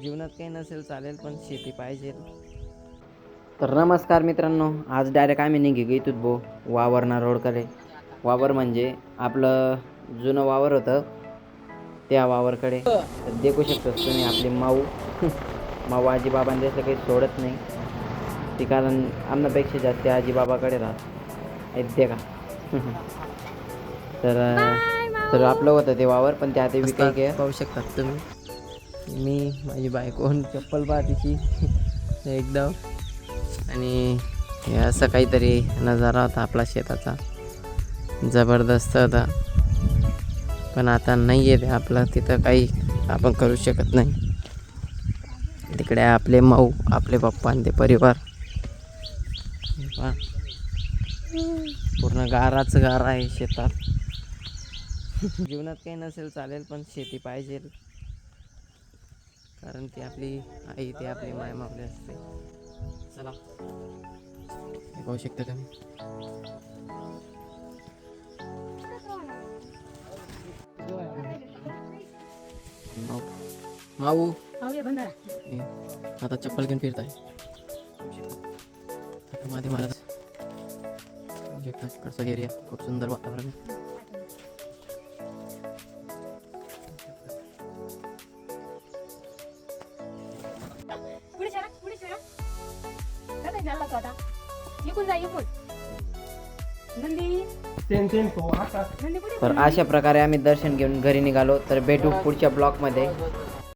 जीवनात काही नसेल चालेल पण शेती पाहिजे. तर नमस्कार मित्रांनो, आज डायरेक्ट आम्ही निघे गेलो भो वावरना रोडकडे. वावर म्हणजे आपलं जुनं वावर होतं त्या वावरकडे. तर देखू शकता तुम्ही आपली माऊ माऊ आजीबाबांना जसं काही सोडत नाही ती, कारण अन्नापेक्षा जास्त आजीबाबाकडे राहत येते का. तर तर आपलं होतं ते वावर, पण ते आता विकाय काय. पाहू शकतात तुम्ही, मी माझी बायको चप्पल पाहतीची एकदम. आणि हे असं काहीतरी नजारा होता आपला शेताचा, जबरदस्त होता. पण आता नाही आहे आपलं, तिथं काही आपण करू शकत नाही. तिकडे आपले माऊ, आपले पप्पा आणि ते परिवार. पूर्ण गाराच गारा आहे शेतात. जीवनात काही नसेल चालेल पण शेती पाहिजे, कारण ती आपली आई, ती आपली मायमावली असते. चला, हे पाहू शकता तुम्ही. माऊ आता चप्पल घेऊन फिरत आहे. मध्ये मला इकडचा एरिया खूप सुंदर वातावरण आहे. तर अशा प्रकारे आम्ही दर्शन घेऊन घरी निघालो. तर भेटू पुढच्या ब्लॉगमध्ये.